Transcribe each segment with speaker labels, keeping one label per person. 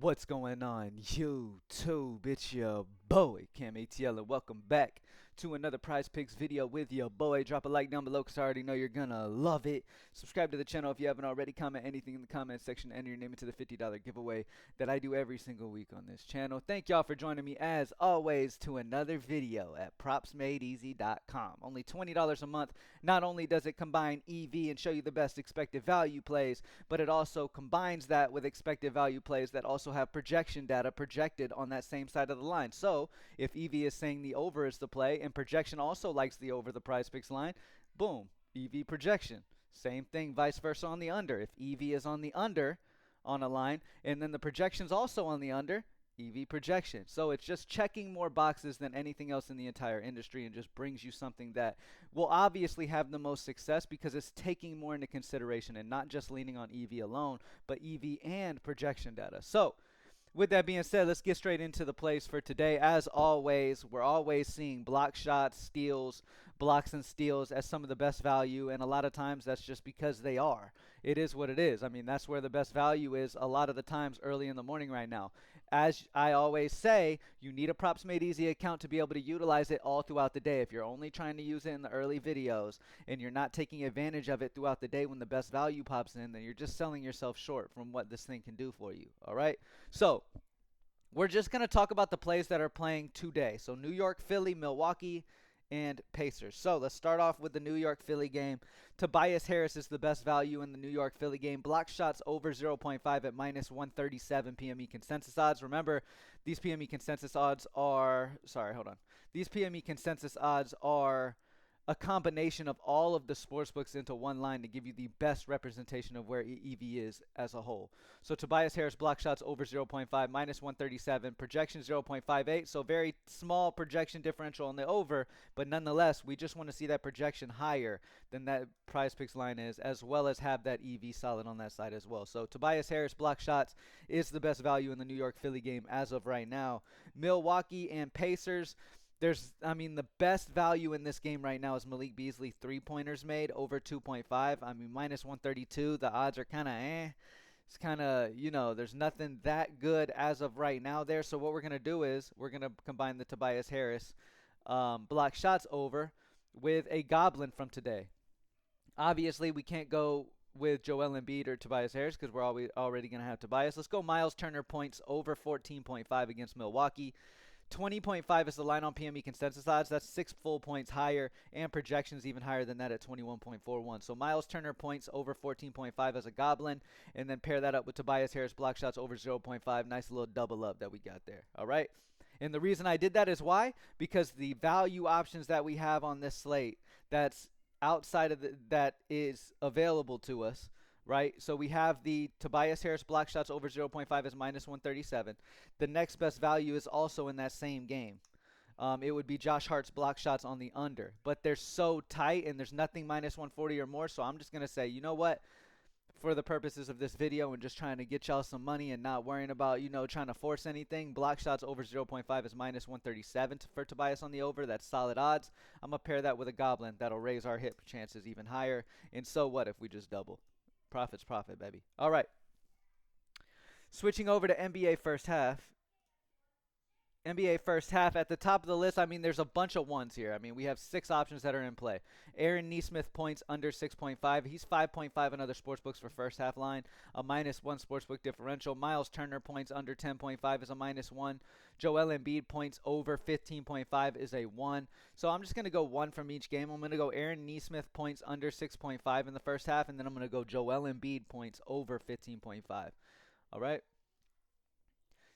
Speaker 1: What's going on, YouTube? It's your boy, CamATL, and welcome back to another Prizepicks video with your boy. Drop a like down below because I already know you're gonna love it. Subscribe to the channel if you haven't already. Comment anything in the comment section. Enter your name into the $50 giveaway that I do every single week on this channel. Thank y'all for joining me, as always, to another video at propsmadeeasy.com. Only $20 a month. Not only does it combine EV and show you the best expected value plays, but it also combines that with expected value plays that also have projection data projected on that same side of the line. So if EV is saying the over is the play and projection also likes the over the Prizepicks line, boom, EV projection. Same thing vice versa on the under. If EV is on the under on a line and then the projection's also on the under, EV projection. So it's just checking more boxes than anything else in the entire industry, and just brings you something that will obviously have the most success because it's taking more into consideration and not just leaning on EV alone, but EV and projection data. So with that being said, let's get straight into the plays for today. As always, we're always seeing block shots, steals, blocks and steals as some of the best value, and a lot of times that's just because they are. It is what it is. I mean, that's where the best value is a lot of the times early in the morning right now. As I always say, you need a Props Made Easy account to be able to utilize it all throughout the day. If you're only trying to use it in the early videos and you're not taking advantage of it throughout the day when the best value pops in, then you're just selling yourself short from what this thing can do for you. All right? So we're just going to talk about the plays that are playing today. So New York, Philly, Milwaukee, and Pacers. So let's start off with the New York Philly game. Tobias Harris is the best value in the New York Philly game. Block shots over 0.5 at minus 137 PME consensus odds. Remember, these PME consensus odds are, These PME consensus odds are a combination of all of the sports books into one line to give you the best representation of where EV is as a whole. So Tobias Harris block shots over 0.5, minus 137, projection 0.58, so very small projection differential on the over, but nonetheless, we just want to see that projection higher than that Prizepicks line is, as well as have that EV solid on that side as well. So Tobias Harris block shots is the best value in the New York Philly game as of right now. Milwaukee and Pacers. The best value in this game right now is Malik Beasley three-pointers made over 2.5. I mean, minus 132. The odds are kind of It's kind of, there's nothing that good as of right now there. So what we're going to do is we're going to combine the Tobias Harris block shots over with a goblin from today. Obviously, we can't go with Joel Embiid or Tobias Harris because we're already going to have Tobias. Let's go Miles Turner points over 14.5 against Milwaukee. 20.5 is the line on PME consensus odds. That's 6 full points higher, and projections even higher than that at 21.41. So Miles Turner points over 14.5 as a goblin, and then pair that up with Tobias Harris block shots over 0.5. Nice little double up that we got there. All right. And the reason I did that is why? Because the value options that we have on this slate that's outside of that is available to us. Right, so we have the Tobias Harris block shots over 0.5 as minus 137. The next best value is also in that same game. It would be Josh Hart's block shots on the under. But they're so tight and there's nothing minus 140 or more, so I'm just going to say, you know what? For the purposes of this video and just trying to get y'all some money and not worrying about, trying to force anything, block shots over 0.5 is minus 137 for Tobias on the over. That's solid odds. I'm going to pair that with a goblin. That'll raise our hit chances even higher. And so what if we just double? Profit's profit, baby. All right. Switching over to NBA first half. NBA first half at the top of the list. I mean, there's a bunch of ones here. I mean, we have 6 options that are in play. Aaron Nesmith points under 6.5. He's 5.5 in other sportsbooks for first half line. A -1 sportsbook differential. Miles Turner points under 10.5 is a -1. Joel Embiid points over 15.5 is a 1. So I'm just going to go 1 from each game. I'm going to go Aaron Nesmith points under 6.5 in the first half, and then I'm going to go Joel Embiid points over 15.5. All right.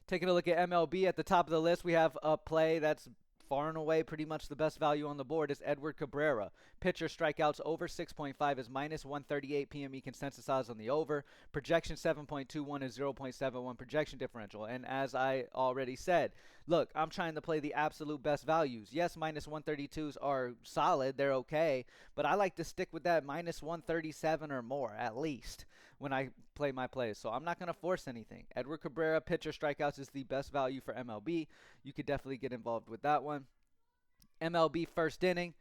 Speaker 1: Taking a look at MLB at the top of the list, we have a play that's far and away pretty much the best value on the board is Edward Cabrera. Pitcher strikeouts over 6.5 is minus 138 PME consensus odds on the over. Projection 7.21 is 0.71 projection differential. And as I already said, look, I'm trying to play the absolute best values. Yes, minus 132s are solid. They're okay. But I like to stick with that minus 137 or more at least when I play my plays. So I'm not going to force anything. Edward Cabrera, pitcher strikeouts is the best value for MLB. You could definitely get involved with that one. MLB first inning.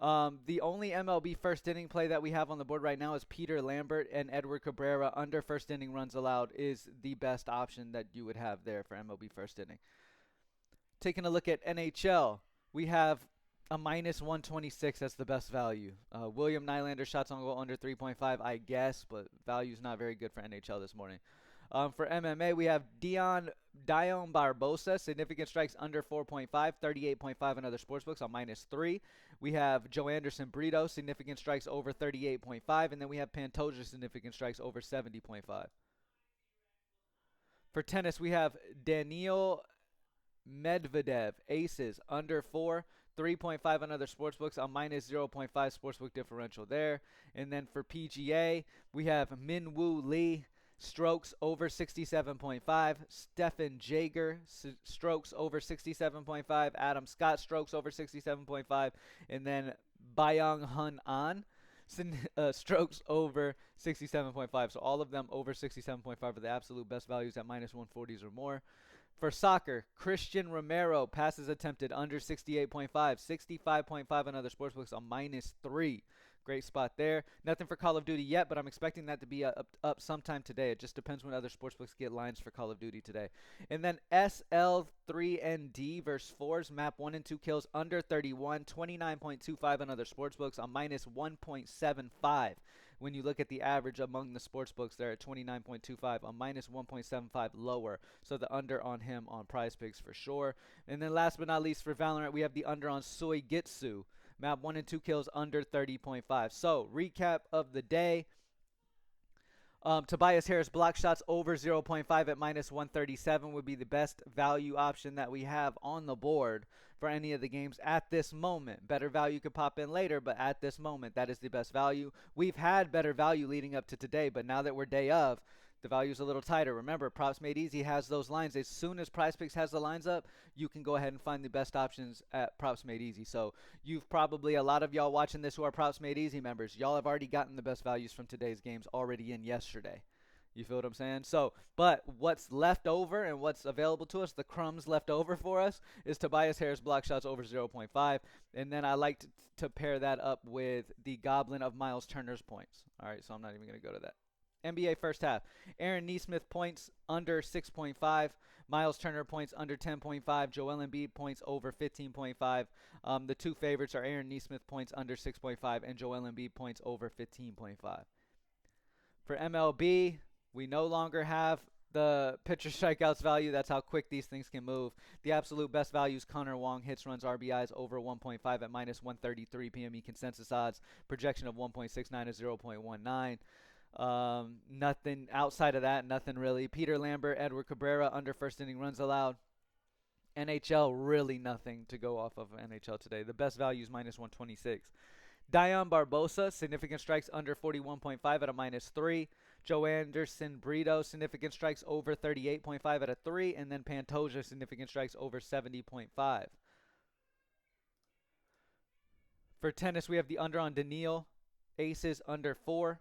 Speaker 1: The only MLB first inning play that we have on the board right now is Peter Lambert and Edward Cabrera under first inning runs allowed is the best option that you would have there for MLB first inning. Taking a look at NHL, we have a minus 126 as the best value. William Nylander shots on goal under 3.5, I guess, but value's not very good for NHL this morning. For MMA, we have Dion Barbosa, significant strikes under 4.5, 38.5 in other sportsbooks on -3. We have Joe Anderson Brito, significant strikes over 38.5, and then we have Pantoja, significant strikes over 70.5. For tennis, we have Daniil Medvedev, aces under 4, 3.5 on other sportsbooks on -0.5 sportsbook differential there. And then for PGA, we have Minwoo Lee, strokes over 67.5. Stefan Jaeger, strokes over 67.5. Adam Scott, strokes over 67.5. And then Byung Hun An, strokes over 67.5. So all of them over 67.5 are the absolute best values at -140s or more. For soccer, Christian Romero, passes attempted under 68.5, 65.5 on other sportsbooks on -3. Great spot there. Nothing for Call of Duty yet, but I'm expecting that to be up sometime today. It just depends when other sportsbooks get lines for Call of Duty today. And then SL3ND versus 4s, map 1 and 2 kills under 31, 29.25 on other sportsbooks on -1.75. When you look at the average among the sportsbooks, they're at 29.25, on -1.75 lower. So the under on him on Prizepicks for sure. And then last but not least for Valorant, we have the under on Soigitsu. Map 1 and 2 kills under 30.5. So recap of the day. Tobias Harris block shots over 0.5 at -137 would be the best value option that we have on the board for any of the games at this moment. Better value could pop in later, but at this moment, that is the best value. We've had better value leading up to today, but now that we're day of, the value is a little tighter. Remember, Props Made Easy has those lines. As soon as Prizepicks has the lines up, you can go ahead and find the best options at Props Made Easy. So you've probably, a lot of y'all watching this who are Props Made Easy members, y'all have already gotten the best values from today's games already in yesterday. You feel what I'm saying? So, but what's left over and what's available to us, the crumbs left over for us, is Tobias Harris block shots over 0.5. And then I like to pair that up with the Goblin of Miles Turner's points. All right, so I'm not even going to go to that. NBA first half. Aaron Nesmith points under 6.5. Miles Turner points under 10.5. Joel Embiid points over 15.5. The two favorites are Aaron Nesmith points under 6.5 and Joel Embiid points over 15.5. For MLB, we no longer have the pitcher strikeouts value. That's how quick these things can move. The absolute best value is Connor Wong, hits, runs, RBIs over 1.5 at -133 PME consensus odds. Projection of 1.69 to 0.19. Nothing outside of that, nothing really. Peter Lambert, Edward Cabrera, under first inning runs allowed. NHL, really nothing to go off of NHL today. The best value is -126. Dion Barbosa, significant strikes under 41.5 at a -3. Joe Anderson Brito, significant strikes over 38.5 at a 3. And then Pantoja, significant strikes over 70.5. For tennis, we have the under on Daniil, aces under 4.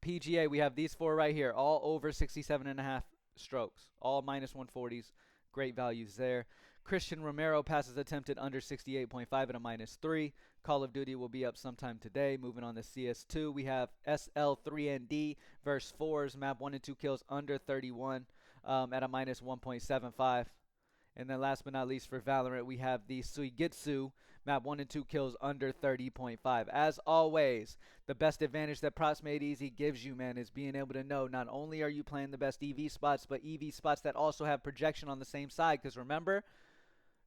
Speaker 1: PGA, we have these 4 right here, all over 67.5 strokes, all -140s. Great values there. Christian Romero, passes attempted under 68.5 at a -3. Call of Duty will be up sometime today. Moving on to CS2, we have SL3ND versus 4s, map 1 and 2 kills under 31 at a -1.75. And then last but not least for Valorant, we have the Soigitsu, map 1 and 2 kills under 30.5. As always, the best advantage that Props Made Easy gives you, man, is being able to know not only are you playing the best EV spots, but EV spots that also have projection on the same side. Because remember,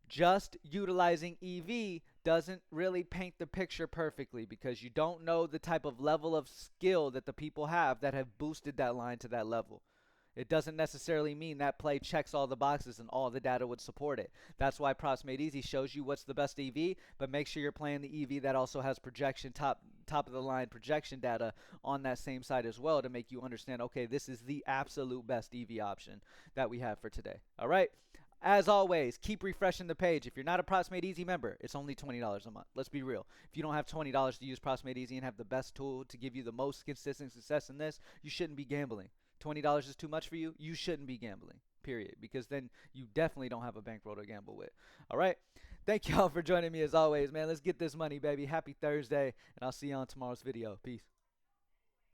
Speaker 1: just utilizing EV doesn't really paint the picture perfectly because you don't know the type of level of skill that the people have that have boosted that line to that level. It doesn't necessarily mean that play checks all the boxes and all the data would support it. That's why Props Made Easy shows you what's the best EV, but make sure you're playing the EV that also has projection, top of the line projection data on that same side as well to make you understand, okay, this is the absolute best EV option that we have for today. All right. As always, keep refreshing the page. If you're not a Props Made Easy member, it's only $20 a month. Let's be real. If you don't have $20 to use Props Made Easy and have the best tool to give you the most consistent success in this, you shouldn't be gambling. $20 is too much for you, you shouldn't be gambling, period, because then you definitely don't have a bankroll to gamble with. All right, Thank y'all for joining me as always, man. Let's get this money, baby. Happy Thursday, and I'll see you on tomorrow's video. Peace.